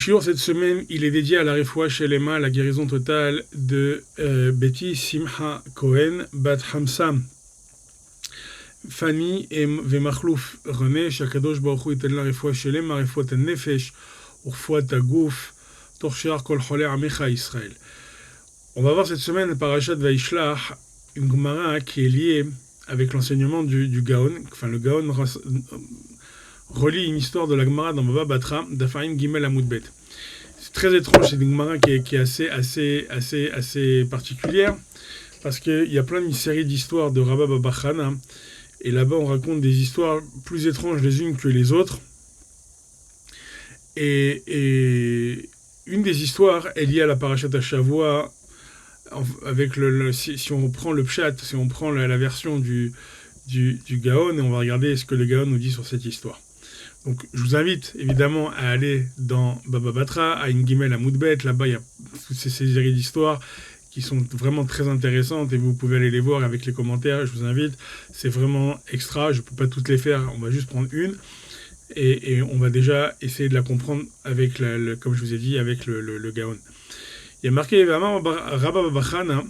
Cette semaine, il est dédié à la refoua shelema, la guérison totale de Betty Simcha Cohen, Bat Hamsa, Fanny et Vemachlouf René, Shakadosh Baruch Hu iten la refoua shelema, refoua ta nefesh, refoua ta gouf, torchear kol choler amecha Israël. On va voir cette semaine le parashat Vaishlach, une Gemara qui est liée avec l'enseignement du Gaon. Enfin, le Gaon relie une histoire de la Gemara dans Baba Batra, d'Afarim Gimel Amoudbet. C'est très étrange, c'est une Gemara qui est assez particulière, parce qu'il y a plein d'une série d'histoires de Rabba Baba Chana, et là-bas on raconte des histoires plus étranges les unes que les autres. Et une des histoires est liée à la Parashat Hashavua, avec si on prend le pshat, si on prend la version du Gaon, et on va regarder ce que le Gaon nous dit sur cette histoire. Donc, je vous invite évidemment à aller dans Baba Batra, à Ingimel à Moudbet. Là-bas, il y a toutes ces séries d'histoires qui sont vraiment très intéressantes et vous pouvez aller les voir avec les commentaires. Je vous invite. C'est vraiment extra. Je ne peux pas toutes les faire. On va juste prendre une et on va déjà essayer de la comprendre avec, comme je vous ai dit, avec le Gaon. Il y a marqué Rabba Babachana,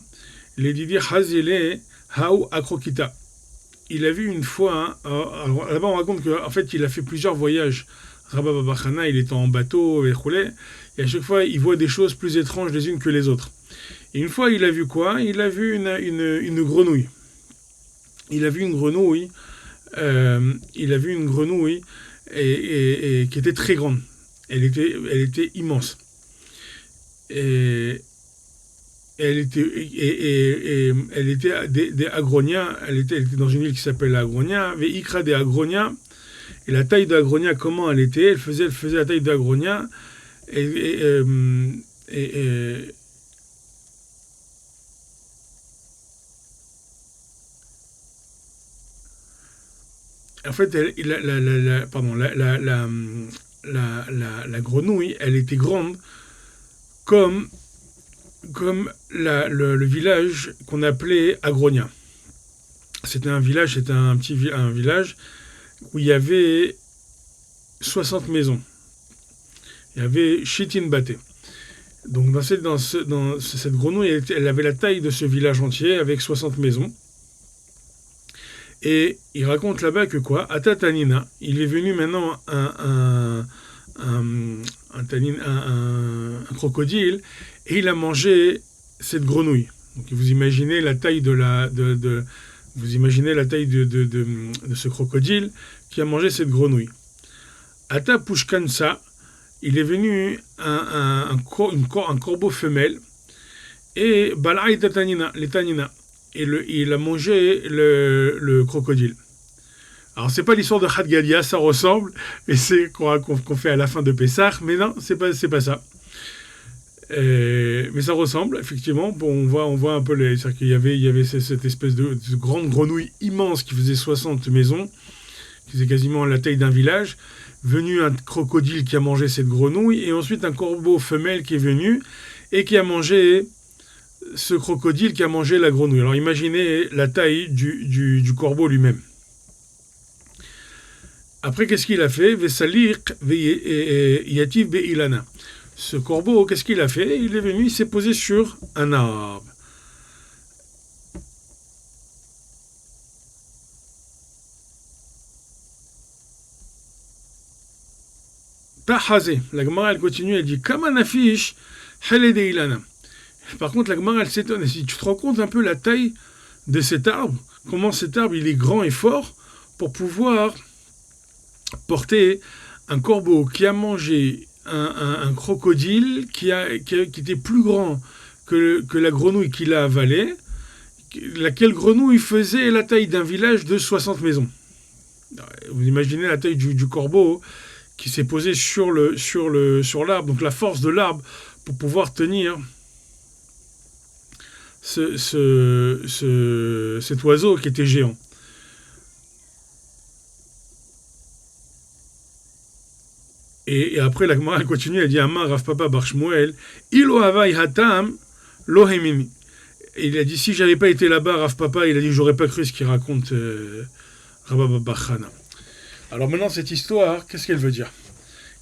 l'Edidi Hazile Hau Akrokita. Il a vu une fois, alors là-bas on raconte qu'en fait il a fait plusieurs voyages. Rabba Baba Chana, il était en bateau, et à chaque fois il voit des choses plus étranges les unes que les autres. Et une fois il a vu quoi ? Il a vu une grenouille. Il a vu une grenouille, et qui était très grande. Elle était immense. Elle était des Agronia, elle était dans une ville qui s'appelle Agronia, Veikra des Agronia, et la taille d'Agronia, comment elle était ? Elle faisait la taille d'Agronia, en fait, la grenouille, elle était grande comme le village qu'on appelait Agronia. C'était un village où il y avait 60 maisons. Il y avait Chitin Baté. Donc dans cette grenouille, elle avait la taille de ce village entier avec 60 maisons. Et il raconte là-bas que quoi ? À Tatanina, il est venu maintenant un crocodile et il a mangé cette grenouille. Donc vous imaginez la taille de ce crocodile qui a mangé cette grenouille. Ata Pushkansa, il est venu un corbeau femelle et Balai Tatanina, les Tanina, et il a mangé le crocodile. Alors c'est pas l'histoire de Had Galia, ça ressemble, et c'est qu'on fait à la fin de Pessah, mais non, c'est pas ça. Mais ça ressemble, effectivement. Bon, on voit un peu c'est-à-dire qu'il y avait cette espèce de grande grenouille immense qui faisait 60 maisons, qui faisait quasiment la taille d'un village, venu un crocodile qui a mangé cette grenouille, et ensuite un corbeau femelle qui est venu, et qui a mangé ce crocodile qui a mangé la grenouille. Alors imaginez la taille du corbeau lui-même. Après, qu'est-ce qu'il a fait ? Vesaliq yativ be'ilana. Ce corbeau, qu'est-ce qu'il a fait ? Il est venu, il s'est posé sur un arbre. Tahazé. La Gemara, elle continue, elle dit Kamanafish halede ilana. Par contre, la Gemara, elle s'étonne. Si tu te rends compte un peu la taille de cet arbre, comment cet arbre, il est grand et fort pour pouvoir porter un corbeau qui a mangé un crocodile qui était plus grand que la grenouille qu'il a avalée, laquelle grenouille faisait la taille d'un village de 60 maisons. Vous imaginez la taille du corbeau qui s'est posé sur l'arbre, donc la force de l'arbre pour pouvoir tenir cet oiseau qui était géant. Et après, la Gemara continue, elle dit Amar Rav Papa Bar Shmuel, Ilo Havai Hatam Lohemimi. Et il a dit si j'avais pas été là-bas, Rav Papa, il a dit j'aurais pas cru ce qu'il raconte Rabba Baba Chana. Alors maintenant, cette histoire, qu'est-ce qu'elle veut dire ?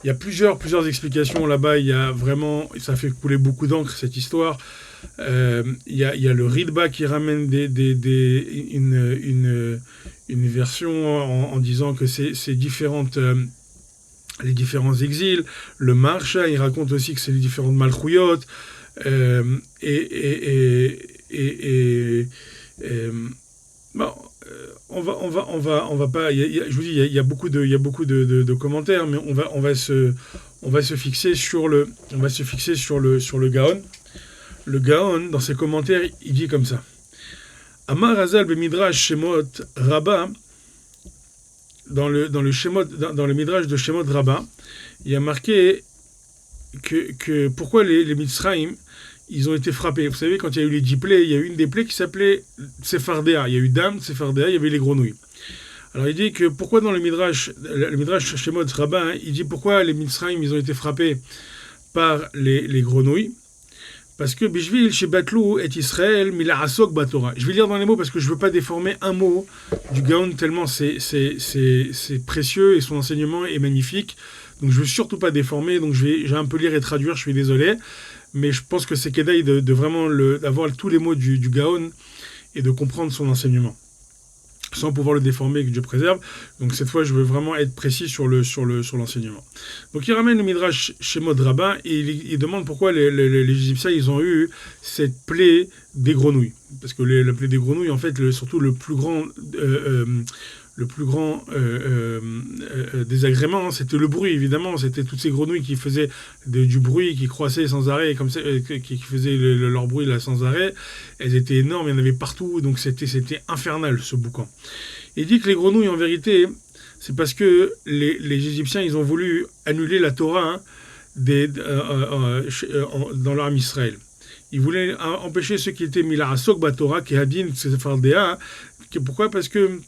Il y a plusieurs explications là-bas. Il y a vraiment, ça fait couler beaucoup d'encre cette histoire. Il y a le Ritba qui ramène une version en disant que c'est différentes, les différents exils. Le Marsha, il raconte aussi que c'est les différentes Malchouyot. Euh, et, et, et, et, bon, on va pas. Je vous dis, il y a beaucoup de commentaires, mais on va se fixer sur sur le Gaon. Le Gaon, dans ses commentaires, il dit comme ça. Amar Hazal be Midrash Shemot Rabba, dans le Midrash de Shemot Rabba, il y a marqué que pourquoi les Mitzrayim, ils ont été frappés. Vous savez, quand il y a eu les 10 plaies, il y a eu une des plaies qui s'appelait Sephardéa. Il y a eu Dam, Sephardéa, il y avait les grenouilles. Alors il dit que pourquoi dans le Midrash Shemot Rabba, hein, il dit pourquoi les Mitzrayim, ils ont été frappés par les grenouilles. Parce que Bishvil chez Batlou et Israël, Milarasok Batora. Je vais lire dans les mots parce que je ne veux pas déformer un mot du Gaon tellement c'est précieux et son enseignement est magnifique. Donc je ne veux surtout pas déformer, donc je vais un peu lire et traduire, je suis désolé. Mais je pense que c'est Kedaï de vraiment d'avoir tous les mots du Gaon et de comprendre son enseignement, sans pouvoir le déformer, que Dieu préserve. Donc cette fois, je veux vraiment être précis sur l'enseignement. Donc il ramène le Midrash Shemot Rabbin et il demande pourquoi les Égyptiens ils ont eu cette plaie des grenouilles. Parce que la plaie des grenouilles, en fait, surtout le plus grand désagrément, c'était le bruit, évidemment. C'était toutes ces grenouilles qui faisaient du bruit, qui croissaient sans arrêt, comme ça, qui faisaient leur bruit là sans arrêt. Elles étaient énormes, il y en avait partout, donc c'était infernal ce boucan. Il dit que les grenouilles, en vérité, c'est parce que les Égyptiens, ils ont voulu annuler la Torah, hein, dans leur âme Israël. Ils voulaient empêcher ceux qui étaient Milarasok Batora, Kehadin, Sefardéa. Pourquoi ? Parce que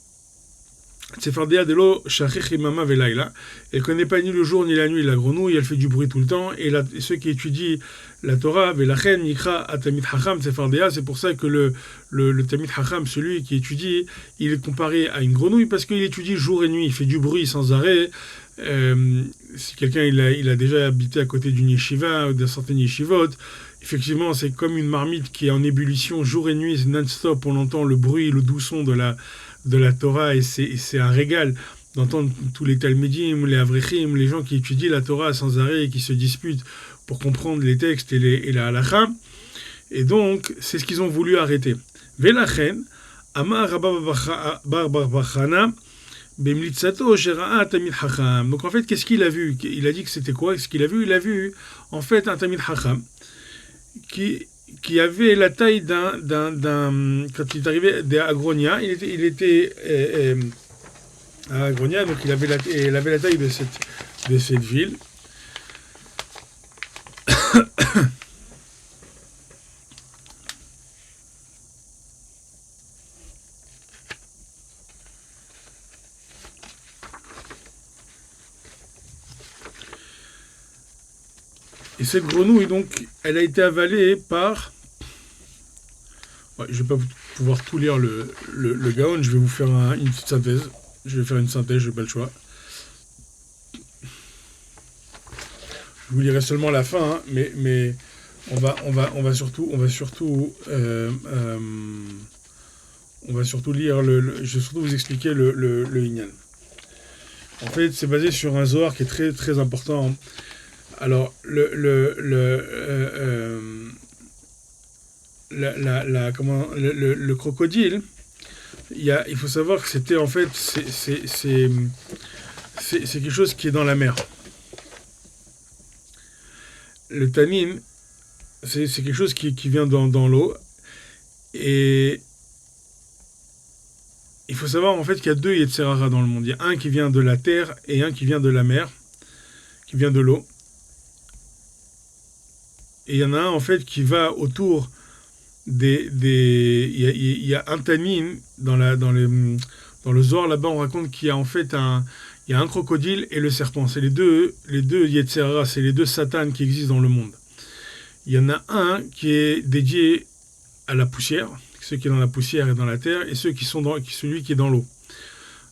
Sefardéa de l'eau, Shachich Imama Velaila. Elle ne connaît pas ni le jour ni la nuit la grenouille, elle fait du bruit tout le temps. Et ceux qui étudient la Torah, Velachen, Nikra, Atamid Hacham, Sefardéa, c'est pour ça que le Tamid Hacham, celui qui étudie, il est comparé à une grenouille parce qu'il étudie jour et nuit, il fait du bruit sans arrêt. Si quelqu'un il a déjà habité à côté d'une yeshiva ou d'un certain yeshivot, effectivement, c'est comme une marmite qui est en ébullition jour et nuit, c'est non-stop, on entend le bruit, le doux son de la Torah et c'est un régal d'entendre tous les Talmidim, les Avrechim, les gens qui étudient la Torah sans arrêt et qui se disputent pour comprendre les textes et la halakha. Et donc, c'est ce qu'ils ont voulu arrêter. Velachen, Amar Rabba Bar Bachana, Bemlitzato Shera'a Tamid Hacham. Donc en fait, qu'est-ce qu'il a vu ? Il a dit que c'était quoi ? Ce qu'il a vu ? Il a vu en fait un Tamid Hacham qui avait la taille d'un quand il est arrivé à Agronia, il était à Agronia, donc il avait la taille de cette ville. Et cette grenouille, donc, elle a été avalée par... Ouais, je ne vais pas pouvoir tout lire le Gaon, je vais vous faire une petite synthèse. Je vais faire une synthèse, je n'ai pas le choix. Je vous lirai seulement la fin, hein, mais on va surtout lire je vais surtout vous expliquer le Inyan. En fait, c'est basé sur un Zohar qui est très très important. Alors, le crocodile, il faut savoir que c'était en fait, c'est quelque chose qui est dans la mer. Le tanin, c'est quelque chose qui vient dans l'eau. Et il faut savoir en fait qu'il y a deux Yetzerara dans le monde. Il y a un qui vient de la terre et un qui vient de la mer, qui vient de l'eau. Et il y en a un en fait qui va autour il y a un tanin dans le Zohar là-bas, on raconte qu'il y a en fait il y a un crocodile et le serpent. C'est les deux Yetzerara, c'est les deux Satan qui existent dans le monde. Il y en a un qui est dédié à la poussière, ceux qui sont dans la poussière et dans la terre, et celui qui est dans l'eau.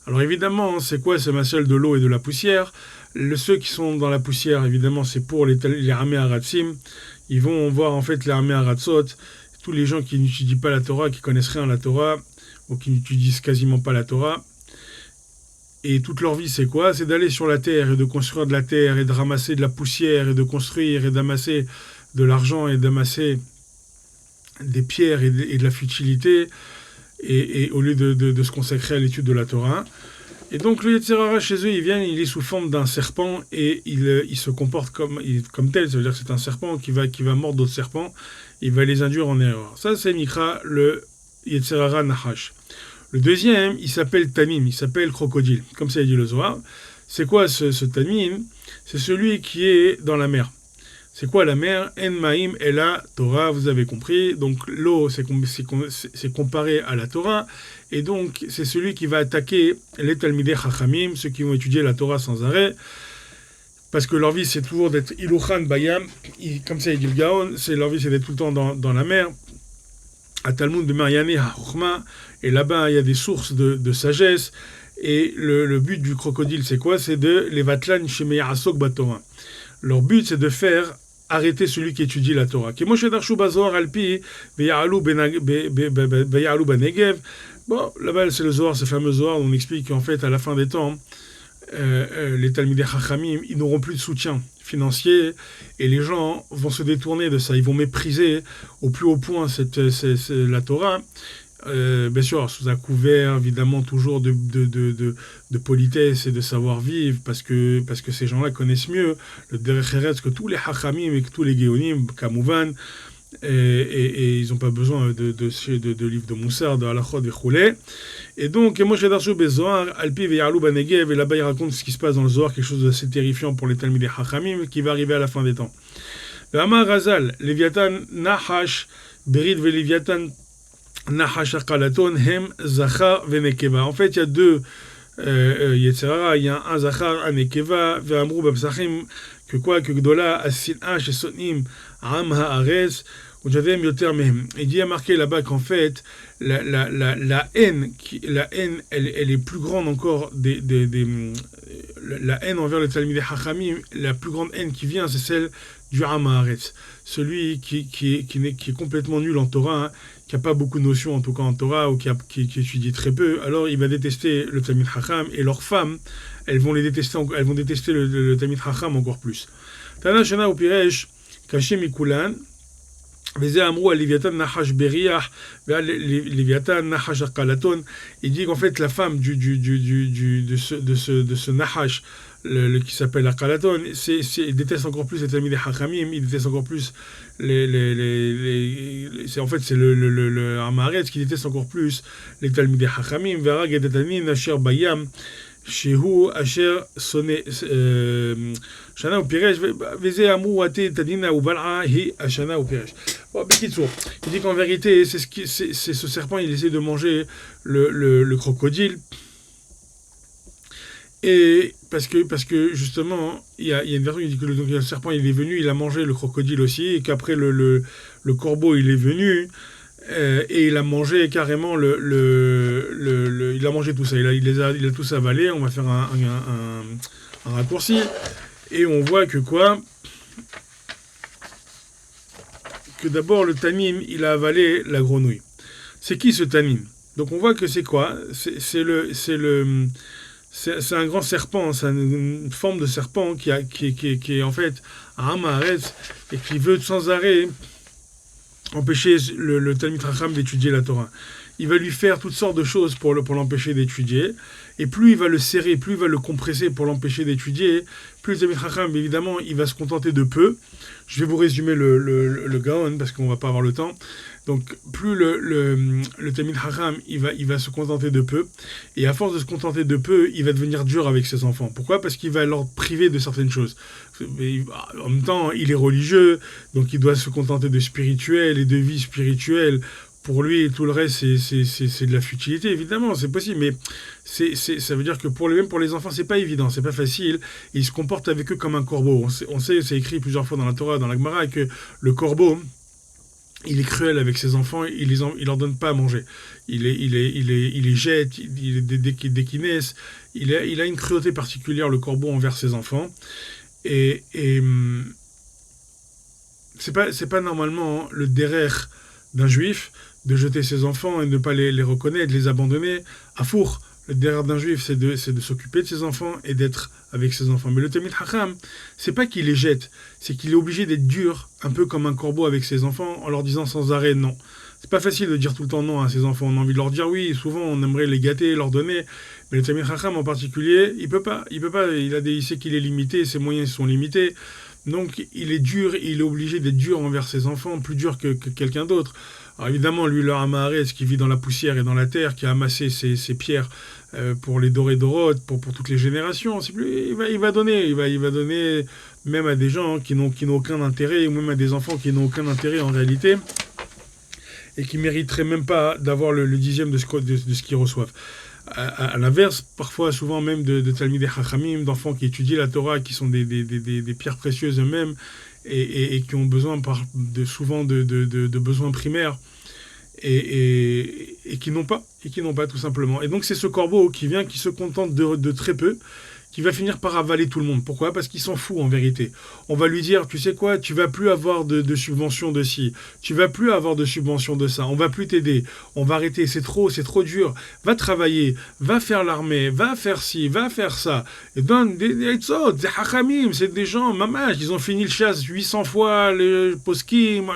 Alors évidemment, c'est quoi ce massal de l'eau et de la poussière ? Ceux qui sont dans la poussière, évidemment, c'est pour les Ramé Haratsim. Ils vont voir en fait les Ramé Haratzot, tous les gens qui n'étudient pas la Torah, qui connaissent rien à la Torah, ou qui n'étudient quasiment pas la Torah. Et toute leur vie, c'est quoi? C'est d'aller sur la terre et de construire de la terre et de ramasser de la poussière et de construire et d'amasser de l'argent et d'amasser des pierres et de la futilité et au lieu de se consacrer à l'étude de la Torah. Et donc le Yetzer Hara chez eux, il est sous forme d'un serpent et il se comporte comme tel, ça veut dire que c'est un serpent qui va mordre d'autres serpents, il va les induire en erreur. Ça c'est Mikra, le Yetzer Hara Nahash. Le deuxième, il s'appelle Tamim, il s'appelle crocodile, comme ça il dit le Zohar. C'est quoi ce Tamim? C'est celui qui est dans la mer. C'est quoi la mer? En Maïm et la Torah, vous avez compris. Donc l'eau, c'est comparé à la Torah. Et donc, c'est celui qui va attaquer les Talmidei Chachamim, ceux qui vont étudier la Torah sans arrêt. Parce que leur vie, c'est toujours d'être Iluchan Bayam. Comme ça, il dit le Gaon. Leur vie, c'est d'être tout le temps dans la mer. À Talmud de Mariane HaChochma. Et là-bas, il y a des sources de sagesse. Et le but du crocodile, c'est quoi? C'est de Levatlan Shemei Asok Batorah. Leur but, c'est de faire arrêter celui qui étudie la Torah. Bon, là-bas, c'est le Zohar, ce fameux Zohar, on explique qu'en fait, à la fin des temps, les Talmidei Chachamim, ils n'auront plus de soutien financier et les gens vont se détourner de ça. Ils vont mépriser au plus haut point la Torah. Bien sûr, sous un couvert, évidemment, toujours de politesse et de savoir-vivre, parce que ces gens-là connaissent mieux le Derech Eretz que tous les Hachamim et que tous les Géonim, Kamouvan, et ils n'ont pas besoin de livres de Moussard, de Halachot, de Choulé. Et donc, Moshe Darshu Bezohar, Alpi Veyalou Banegev, et là-bas il raconte ce qui se passe dans le Zohar, quelque chose d'assez terrifiant pour les Talmidei Hachamim, qui va arriver à la fin des temps. Amar Razal, Leviatan Nahash, Berit ve Leviatan Nahash Akalaton Hem Zachar Venekeva. En fait, il y a deux Yetzer Hara, il y a un Zachar, un Nekeva, Ve'amrou B'Psachim, que Gdola, Asin'a, Shesonim, Am Haaretz, Ujadem Yoter Mehem. Il dit, a marqué là-bas qu'en fait, la haine, elle est plus grande encore la haine envers le Talmidei Chachamim, la plus grande haine qui vient, c'est celle du Am Haaretz. Celui qui est complètement nul en Torah, hein, qui n'a pas beaucoup de notions en tout cas en Torah, ou qui étudie très peu, alors il va détester le Talmid Chacham, et leurs femmes, elles vont détester le Talmid Chacham encore plus. Tana Shana ou Piresh, Kaché Mikulan, Veze Amrou à Leviatan Nahash Beriach, Leviatan Nahash Akalaton. Il dit qu'en fait la femme de ce Nahash, qui s'appelle Akalaton, il déteste encore plus les Talmidei Hachamim, il déteste encore plus en fait c'est le Amaretz qui déteste encore plus les Talmidei Hachamim. Vera Gedetanin Asher Bayam Shehu Asher Soné Shana ou Piresh Veze Amrou Ate Tadina ou Bal'a Hi Ashana ou Piresh. Bon, Bekitsour, il dit qu'en vérité c'est ce serpent, il essaie de manger le crocodile. Et parce que justement, il y a une version qui dit que le serpent il est venu, il a mangé le crocodile aussi, et qu'après le corbeau il est venu et il a mangé carrément il a mangé tout ça, il a tous avalé. On va faire un raccourci et on voit que d'abord le Tamim il a avalé la grenouille. C'est qui ce Tamim? Donc on voit que c'est quoi? C'est un grand serpent, c'est une forme de serpent qui est en fait un Haaretz et qui veut sans arrêt empêcher le Talmid Chacham d'étudier la Torah. Il va lui faire toutes sortes de choses pour l'empêcher d'étudier, et plus il va le serrer, plus il va le compresser pour l'empêcher d'étudier, plus le Talmid Chacham, évidemment, il va se contenter de peu. Je vais vous résumer le Gaon, parce qu'on ne va pas avoir le temps. Donc, plus le Talmid Chacham, il va se contenter de peu, et à force de se contenter de peu, il va devenir dur avec ses enfants. Pourquoi? Parce qu'il va leur priver de certaines choses. En même temps, il est religieux, donc il doit se contenter de spirituel et de vie spirituelle. Pour lui, tout le reste, c'est de la futilité, évidemment, c'est possible, mais ça veut dire que même pour les enfants, c'est pas évident, c'est pas facile, et il se comporte avec eux comme un corbeau. On sait, c'est écrit plusieurs fois dans la Torah, dans la Gemara, que le corbeau, il est cruel avec ses enfants, il leur donne pas à manger. Il les jette, dès qu'ils naissent. Il a une cruauté particulière, le corbeau, envers ses enfants. Et c'est pas normalement le derer d'un juif de jeter ses enfants et de ne pas les reconnaître, de les abandonner. À four, le derer d'un juif, c'est de s'occuper de ses enfants et d'être avec ses enfants. Mais le Talmid Chacham, c'est pas qu'il les jette, c'est qu'il est obligé d'être dur, un peu comme un corbeau avec ses enfants, en leur disant sans arrêt non. C'est pas facile de dire tout le temps non à ses enfants. On a envie de leur dire oui, souvent on aimerait les gâter, leur donner. Mais le Talmid Chacham en particulier, il peut pas. Il sait qu'il est limité, ses moyens sont limités. Donc il est dur, il est obligé d'être dur envers ses enfants, plus dur que quelqu'un d'autre. Alors évidemment, lui, le Hamaharetz, qui vit dans la poussière et dans la terre, qui a amassé ces pierres pour les dorés d'Orot, pour toutes les générations, il va donner même à des gens qui n'ont aucun intérêt, ou même à des enfants qui n'ont aucun intérêt en réalité, et qui mériteraient même pas d'avoir le dixième de ce qu'ils reçoivent. À l'inverse, parfois, souvent même de Talmidei Chachamim, d'enfants qui étudient la Torah, qui sont des pierres précieuses eux-mêmes, et qui ont besoin souvent de besoins primaires, et qui n'ont pas, tout simplement. Et donc c'est ce corbeau qui vient, qui se contente de très peu, qui va finir par avaler tout le monde. Pourquoi ? Parce qu'il s'en fout en vérité. On va lui dire, tu sais quoi, tu vas plus avoir de subvention de ci, tu vas plus avoir de subvention de ça, on va plus t'aider, on va arrêter, c'est trop dur, va travailler, va faire l'armée, va faire ci, va faire ça. Et donne des hachamim, c'est des gens, mamash, ils ont fini le chasse 800 fois, les poskim,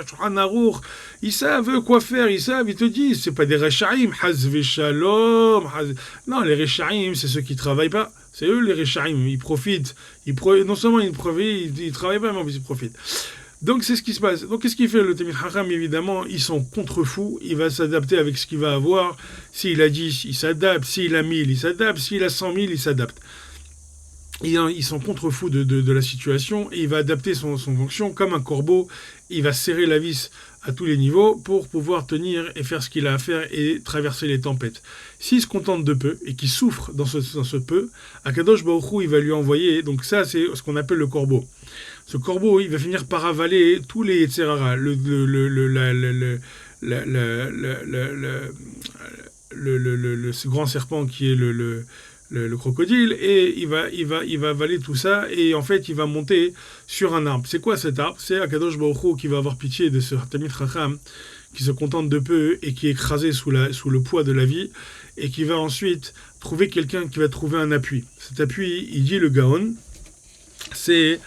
ils savent quoi faire, ils te disent, c'est pas des rechaim, hazve shalom, non, les rechaim, c'est ceux qui travaillent pas. C'est eux les Rechaim, ils profitent. Non seulement ils profitent, ils travaillent pas, mais ils profitent. Donc c'est ce qui se passe. Donc qu'est-ce qu'il fait le Talmid Chacham ? Évidemment, ils sont contre-fous. Il va s'adapter avec ce qu'il va avoir. S'il a 10, il s'adapte. S'il a 1000, il s'adapte. S'il a 100 000, il s'adapte. Ils sont contre-fous de la situation et il va adapter son fonction comme un corbeau. Il va serrer la vis à tous les niveaux pour pouvoir tenir et faire ce qu'il a à faire et traverser les tempêtes. S'il se contente de peu et qu'il souffre dans ce peu, Akadosh Baruch Hu, il va lui envoyer, donc ça c'est ce qu'on appelle le corbeau. Ce corbeau, il va finir par avaler tous les Yetzerara, ce grand serpent qui est le crocodile, et il va avaler tout ça, et en fait il va monter sur un arbre. C'est quoi cet arbre ? C'est Akadosh Baruch Hu qui va avoir pitié de ce Talmid Chacham qui se contente de peu et qui est écrasé sous le poids de la vie, et qui va ensuite trouver quelqu'un qui va trouver un appui. Cet appui, il dit le Gaon, c'est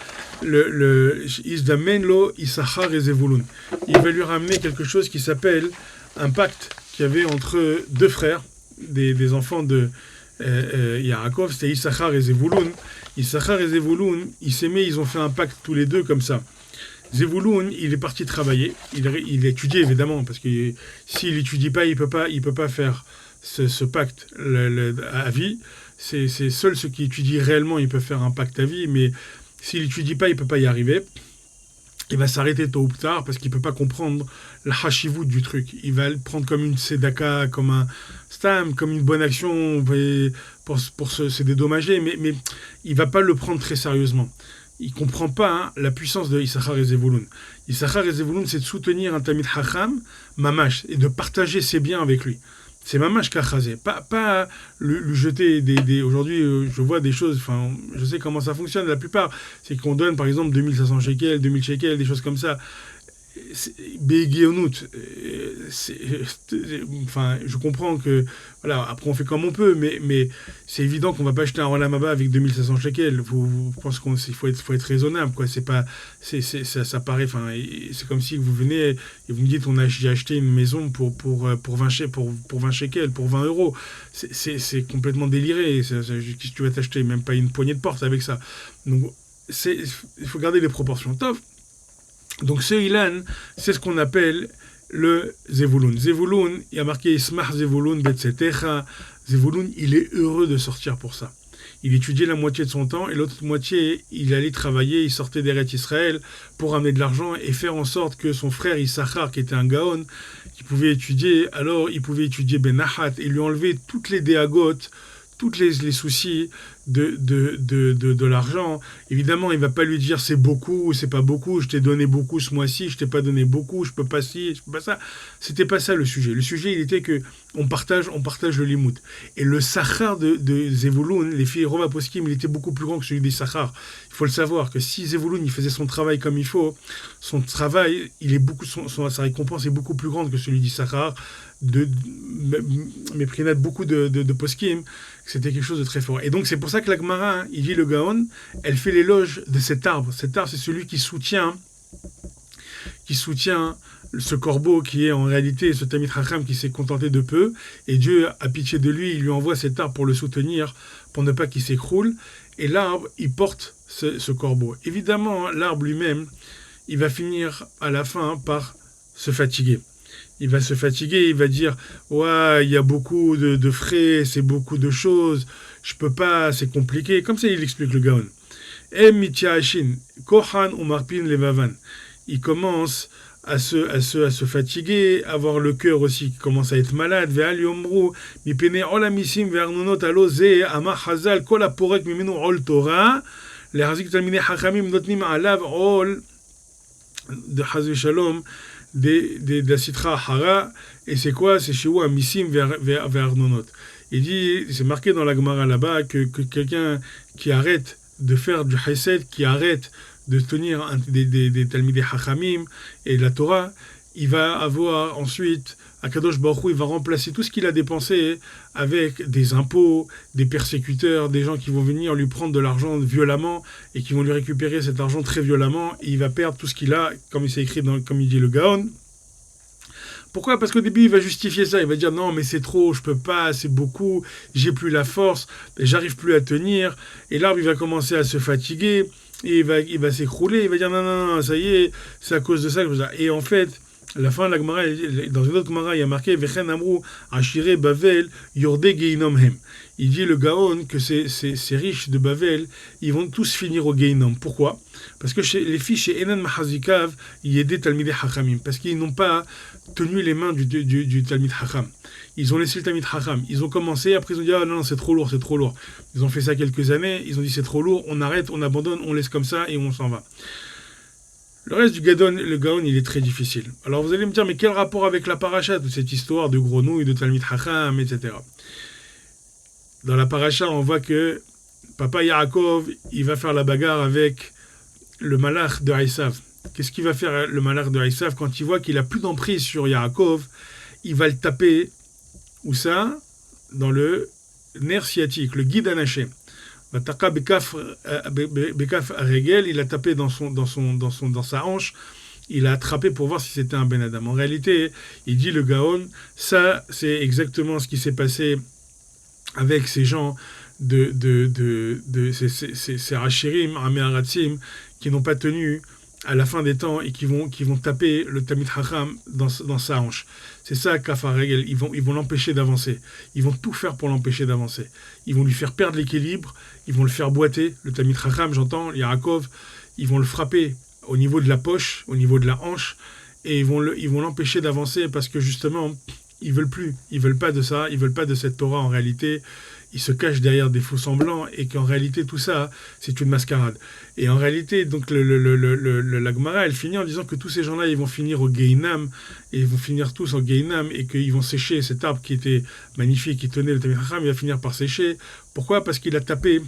Isdamenlo Issachar et Zevulun. Il va lui ramener quelque chose qui s'appelle un pacte qu'il y avait entre deux frères, des enfants de Yaakov, c'était Issachar et Zevulun. Issachar et Zevulun, ils s'aimaient, ils ont fait un pacte tous les deux comme ça. Zevulun, il est parti travailler, il étudiait évidemment, parce que s'il n'étudie pas, il peut pas faire ce pacte à vie. C'est seuls ceux qui étudient réellement, ils peuvent faire un pacte à vie, mais s'il n'étudie pas, il peut pas y arriver. Il va s'arrêter tôt ou tard parce qu'il peut pas comprendre la hashivut du truc. Il va le prendre comme une tzedaka, comme un stam, comme une bonne action pour se dédommager, mais il va pas le prendre très sérieusement. Il comprend pas la puissance de Issachar et Zevulun. Issachar et Zevulun, c'est de soutenir un Talmid Chacham, mamash, et de partager ses biens avec lui. C'est mamash kachazé, pas le jeter aujourd'hui, je vois des choses, enfin, je sais comment ça fonctionne, la plupart, c'est qu'on donne par exemple 2500 shekels, 2000 shekels, des choses comme ça. Béguéonout, enfin, je comprends que, voilà, après on fait comme on peut, mais c'est évident qu'on va pas acheter un Olam Haba avec 2500 shekels. Je pense qu'il faut être raisonnable, quoi. C'est pas, ça paraît, enfin, c'est comme si vous venez et vous me dites, j'ai acheté une maison pour 20 shekels, pour 20 euros. C'est complètement déliré. Qu'est-ce que tu vas t'acheter? Même pas une poignée de porte avec ça. Donc, il faut garder les proportions. Top. Donc ce Ilan, c'est ce qu'on appelle le Zevulun. Zevulun, il y a marqué Ismach Zevulun betzetecha. Zevulun, il est heureux de sortir pour ça. Il étudiait la moitié de son temps et l'autre moitié, il allait travailler, il sortait d'Eretz Israël pour amener de l'argent et faire en sorte que son frère Issachar, qui était un Gaon, qui pouvait étudier, alors il pouvait étudier Benahat et lui enlever toutes les déagotes, toutes les soucis de l'argent. Évidemment, il ne va pas lui dire c'est beaucoup ou c'est pas beaucoup, je t'ai donné beaucoup ce mois-ci, je t'ai pas donné beaucoup, je peux pas ci, je peux pas ça. C'était pas ça le sujet. Le sujet, il était que on partage le limoud. Et le sachar de Zevulun, les filles Rova Poskim, il était beaucoup plus grand que celui des sachar. Il faut le savoir que si Zevulun il faisait son travail comme il faut, son travail, sa récompense est beaucoup plus grande que celui d'Issachar. Méprinat beaucoup de poskim, c'était quelque chose de très fort. Et donc c'est pour ça que la Gemara, il dit le Gaon, elle fait l'éloge de cet arbre. Cet arbre, c'est celui qui soutient ce corbeau qui est en réalité ce Tamid Chacham qui s'est contenté de peu, et Dieu a pitié de lui, il lui envoie cet arbre pour le soutenir, pour ne pas qu'il s'écroule, et l'arbre, il porte ce corbeau. Évidemment, l'arbre lui-même, il va finir à la fin par se fatiguer. Il va se fatiguer, il va dire « Ouais, il y a beaucoup de frais, c'est beaucoup de choses, je peux pas, c'est compliqué. » Comme ça, il explique le Gaon. « Em mityaashin, kohan umarpin levavan. » Il commence à se fatiguer, à avoir le cœur aussi qui commence à être malade. « Ve'al yomru, mipene olamisim ve'arnunot alo ze amah hazal kol aporek mimenu ol Torah. » Les hazik talmidei hachamim notnim alav ol de Hazve Shalom, de la Sitra Hara, et c'est quoi? C'est chez où Amissim vers Arnonot. Il dit, c'est marqué dans la Gemara là-bas, que quelqu'un qui arrête de faire du Hesed, qui arrête de tenir des Talmidei Hachamim et de la Torah, il va avoir ensuite, Akadosh Baruch Hu, il va remplacer tout ce qu'il a dépensé avec des impôts, des persécuteurs, des gens qui vont venir lui prendre de l'argent violemment et qui vont lui récupérer cet argent très violemment, et il va perdre tout ce qu'il a, comme il s'est écrit, comme il dit le Gaon. Pourquoi? Parce qu'au début, il va justifier ça. Il va dire non, mais c'est trop, je peux pas, c'est beaucoup, j'ai plus la force, j'arrive plus à tenir. Et l'arbre, il va commencer à se fatiguer, et il va s'écrouler. Il va dire non, ça y est, c'est à cause de ça. Et en fait, à la fin de la Gemara, dans une autre Gemara, il y a marqué Vechen Amrou Ashire Bavel Yorde Geinom Hem. Il dit le Gaon que ces riches de Bavel, ils vont tous finir au Geinom. Pourquoi? Parce que les filles chez Enan Mahazikav, il y a des Talmidei Hachamim, parce qu'ils n'ont pas tenu les mains du Talmid Hacham. Ils ont laissé le Talmid Hacham. Ils ont commencé, après ils ont dit ah non, c'est trop lourd, c'est trop lourd. Ils ont fait ça quelques années, ils ont dit c'est trop lourd, on arrête, on abandonne, on laisse comme ça et on s'en va. Le reste du Gaon, le Gaon, il est très difficile. Alors vous allez me dire, mais quel rapport avec la paracha, toute cette histoire de grenouilles, de Talmid Hacham, etc. Dans la paracha, on voit que Papa Yaakov, il va faire la bagarre avec le malach de Esav. Qu'est-ce qu'il va faire le malach de Esav quand il voit qu'il a plus d'emprise sur Yaakov? Il va le taper, où ça? Dans le nerf sciatique, le guide anaché. Bekaf Regel, il a tapé dans sa hanche, il a attrapé pour voir si c'était un Ben Adam. En réalité, il dit le Gaon, ça c'est exactement ce qui s'est passé avec ces gens ces Rachirim, Améharatzim, qui n'ont pas tenu à la fin des temps et qui vont taper le Talmid Hacham dans sa hanche. C'est ça, Kafar Regel. Ils vont l'empêcher d'avancer. Ils vont tout faire pour l'empêcher d'avancer. Ils vont lui faire perdre l'équilibre. Ils vont le faire boiter. Le Talmid Hacham, j'entends, Yaakov, ils vont le frapper au niveau de la poche, au niveau de la hanche, et ils vont l'empêcher d'avancer parce que justement, ils veulent plus. Ils veulent pas de ça. Ils veulent pas de cette Torah en réalité. Ils se cachent derrière des faux semblants et qu'en réalité tout ça c'est une mascarade. Et en réalité donc la Gemara elle finit en disant que tous ces gens-là ils vont finir au Geinam et ils vont finir tous au Geinam et qu'ils vont sécher cet arbre qui était magnifique, qui tenait le Talmid Chacham, il va finir par sécher. Pourquoi? Parce qu'il a tapé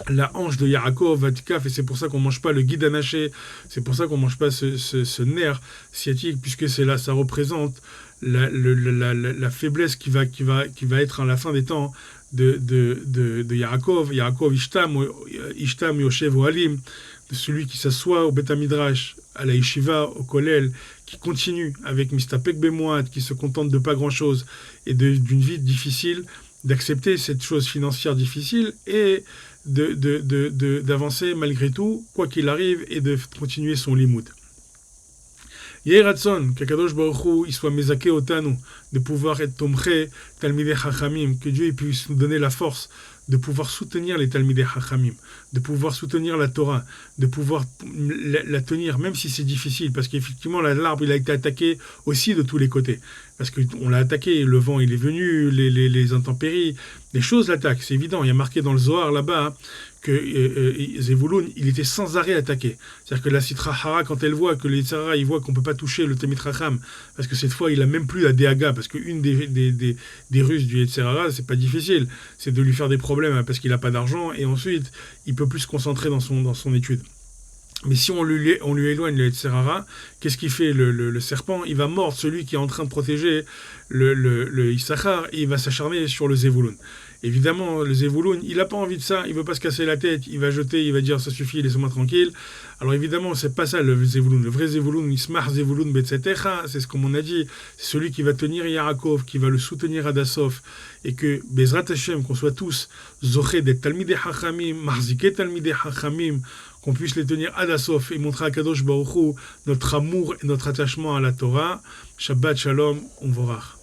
la hanche de Yaakov, Vatikaf, et c'est pour ça qu'on mange pas le guide anaché, c'est pour ça qu'on mange pas ce nerf sciatique, puisque c'est là, ça représente la faiblesse qui va être à la fin des temps de Yaakov. Yaakov Ishtam Yoshev Ohalim, de celui qui s'assoit au Beth Midrash, à la Yeshiva, au Kollel, qui continue avec Mistapek Bemoat, qui se contente de pas grand-chose et d'une vie difficile, d'accepter cette chose financière difficile et d'avancer malgré tout, quoi qu'il arrive, et de continuer son limoud. Yehi Ratson, qu'Akadosh Baruch Hu, il soit mezaké otanu, de pouvoir être tomché Talmidei Chachamim, que Dieu puisse nous donner la force de pouvoir soutenir les Talmidei Chachamim, de pouvoir soutenir la Torah, de pouvoir la tenir, même si c'est difficile, parce qu'effectivement, l'arbre, il a été attaqué aussi de tous les côtés. parce qu'on l'a attaqué, le vent il est venu, les intempéries, les choses l'attaquent, c'est évident. Il y a marqué dans le Zohar là-bas que Zevulun, il était sans arrêt attaqué. C'est-à-dire que la Sitra Hara, quand elle voit que les Tzara, il voit qu'on ne peut pas toucher le Tamid Racham, parce que cette fois, il n'a même plus la Déaga, parce qu'une des Russes du Yetzirara, c'est pas difficile, c'est de lui faire des problèmes hein, parce qu'il n'a pas d'argent, et ensuite, il peut plus se concentrer dans son étude. Mais si on lui éloigne le Yetzirara, qu'est-ce qu'il fait le serpent? Il va mordre celui qui est en train de protéger le Issachar, et il va s'acharner sur le Zevulun. Évidemment, le Zevulun, il n'a pas envie de ça, il veut pas se casser la tête, il va jeter, il va dire ça suffit, laissez-moi tranquille. Alors évidemment, c'est pas ça le Zevulun. Le vrai Zevulun, Ismar Zevulun Betzetecha, c'est ce qu'on a dit, c'est celui qui va tenir Yarakov, qui va le soutenir à Dassof, et que Bezrat Hashem, qu'on soit tous Zoché des Talmidei Hachamim, Marzike Talmidei Hachamim, qu'on puisse les tenir à Dassof et montrer à Kadosh Baruch Hu notre amour et notre attachement à la Torah. Shabbat Shalom, on vorach.